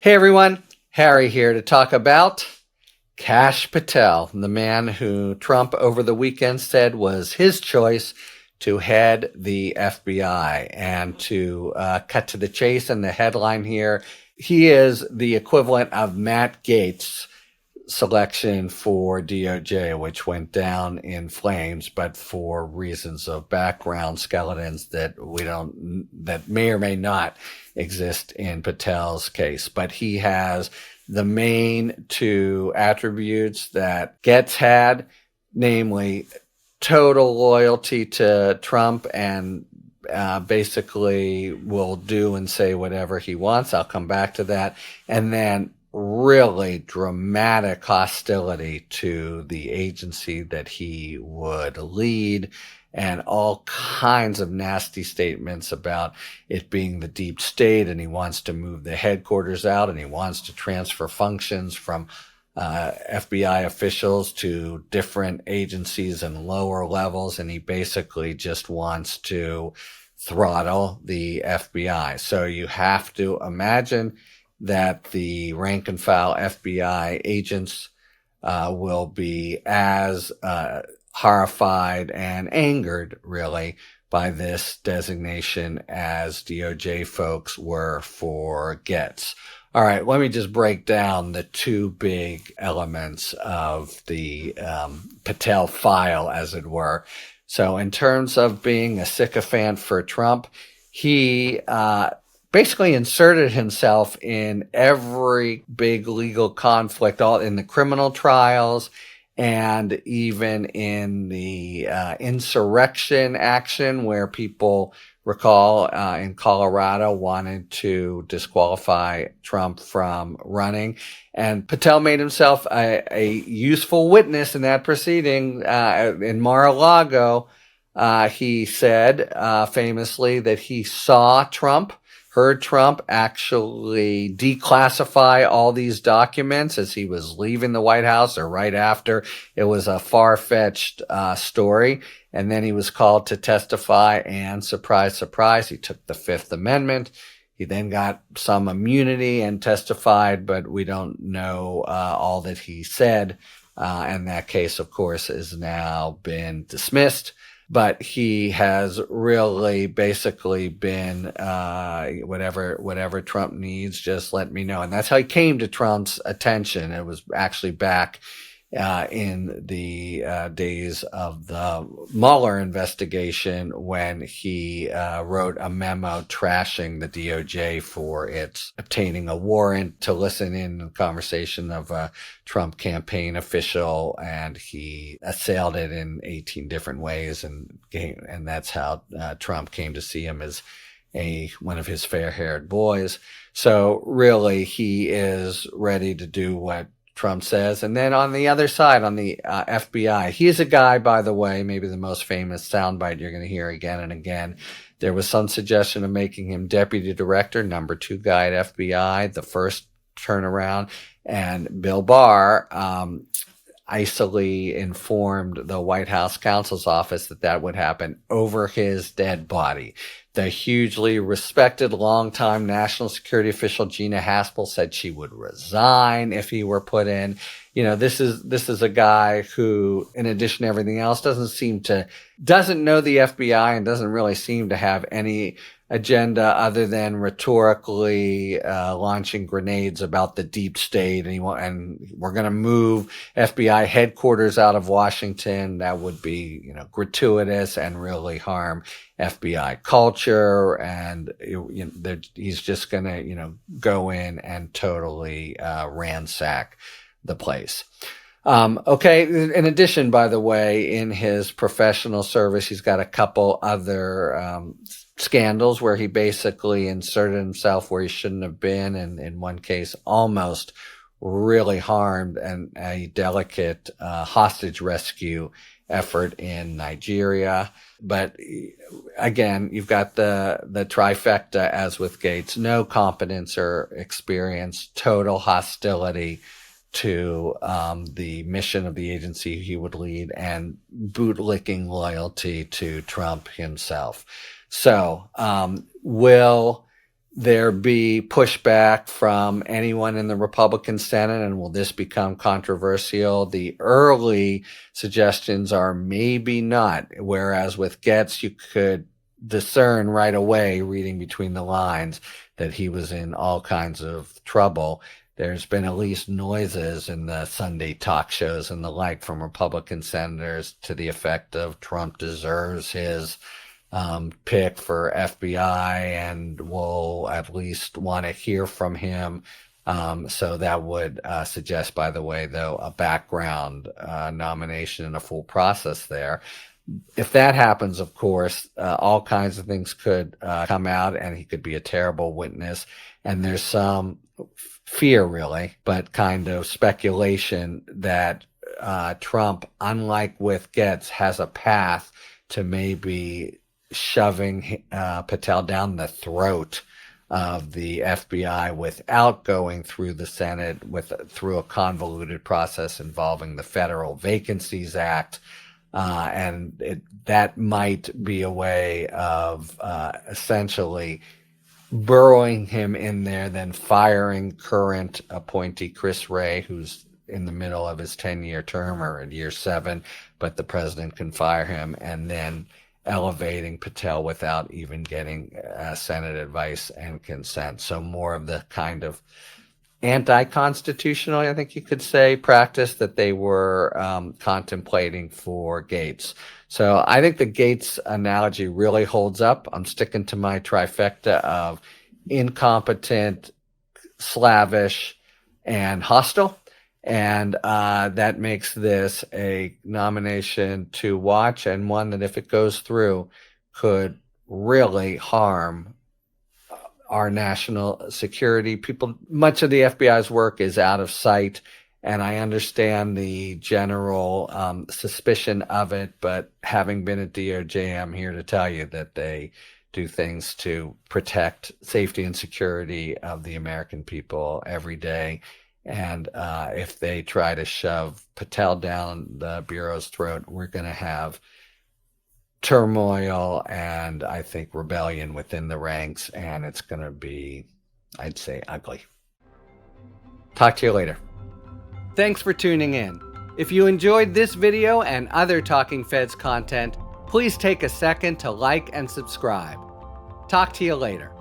Hey everyone, Harry here to talk about Kash Patel, the man who Trump over the weekend said was his choice to head the FBI. And to cut to the chase and the headline here, he is the equivalent of Matt Gaetz' selection for DOJ, which went down in flames, but for reasons of background skeletons that may or may not exist in Patel's case. But he has the main two attributes that Gaetz had, namely total loyalty to Trump and basically will do and say whatever he wants. I'll come back to that. And then really dramatic hostility to the agency that he would lead, and all kinds of nasty statements about it being the deep state, and he wants to move the headquarters out, and he wants to transfer functions from FBI officials to different agencies and lower levels, and he basically just wants to throttle the FBI. So you have to imagine that the rank and file FBI agents will be as horrified and angered, really, by this designation as DOJ folks were for Gaetz. All right, let me just break down the two big elements of the Patel file, as it were. So in terms of being a sycophant for Trump, he basically inserted himself in every big legal conflict, all in the criminal trials and even in the insurrection action, where people recall in Colorado wanted to disqualify Trump from running. And Patel made himself a useful witness in that proceeding. In Mar-a-Lago, he said famously that he saw Trump, heard Trump actually declassify all these documents as he was leaving the White House or right after. It was a far-fetched story. And then he was called to testify, and surprise, surprise, he took the Fifth Amendment. He then got some immunity and testified, but we don't know all that he said. And that case, of course, has now been dismissed. But he has really basically been whatever Trump needs, just let me know. And that's how he came to Trump's attention. It was actually back in the days of the Mueller investigation, when he wrote a memo trashing the DOJ for its obtaining a warrant to listen in the conversation of a Trump campaign official, and he assailed it in 18 different ways, and that's how Trump came to see him as one of his fair-haired boys. So really, he is ready to do what Trump says. And then on the other side, on the FBI, he is a guy, by the way, maybe the most famous soundbite you're going to hear again and again. There was some suggestion of making him deputy director, number 2 guy at FBI, the first turnaround. And Bill Barr icily informed the White House counsel's office that would happen over his dead body. The hugely respected longtime national security official Gina Haspel said she would resign if he were put in. You know, this is a guy who, in addition to everything else, doesn't know the FBI and doesn't really seem to have any agenda other than rhetorically launching grenades about the deep state, and we're going to move FBI headquarters out of Washington. That would be, gratuitous and really harm FBI culture, and he's just going to go in and totally ransack the place. Okay. In addition, by the way, in his professional service, he's got a couple other scandals where he basically inserted himself where he shouldn't have been, and in one case almost really harmed a delicate hostage rescue effort in Nigeria. But again, you've got the trifecta, as with Gaetz: no competence or experience, total hostility to the mission of the agency he would lead, and bootlicking loyalty to Trump himself. So will there be pushback from anyone in the Republican Senate, and will this become controversial? The early suggestions are maybe not, whereas with Getz, you could discern right away, reading between the lines, that he was in all kinds of trouble. There's been at least noises in the Sunday talk shows and the like from Republican senators to the effect of Trump deserves his pick for FBI and will at least want to hear from him. So that would suggest, by the way, though, a background nomination and a full process there. If that happens, of course, all kinds of things could come out, and he could be a terrible witness. And there's some fear, really, but kind of speculation that Trump, unlike with Getz, has a path to maybe shoving Patel down the throat of the FBI without going through the Senate, through a convoluted process involving the Federal Vacancies Act. That might be a way of essentially burrowing him in there, then firing current appointee Chris Wray, who's in the middle of his 10-year term or in year 7, but the president can fire him, and then elevating Patel without even getting Senate advice and consent. So more of the kind of anti-constitutional, I think you could say, practice that they were contemplating for Gaetz. So I think the Gaetz analogy really holds up. I'm sticking to my trifecta of incompetent, slavish, and hostile. And that makes this a nomination to watch, and one that, if it goes through, could really harm our national security. Much of the FBI's work is out of sight, and I understand the general suspicion of it, but having been at DOJ, I'm here to tell you that they do things to protect safety and security of the American people every day. And if they try to shove Patel down the Bureau's throat, we're going to have turmoil and, I think, rebellion within the ranks, and it's going to be, I'd say, ugly. Talk to you later. Thanks for tuning in. If you enjoyed this video and other Talking Feds content, please take a second to like and subscribe. Talk to you later.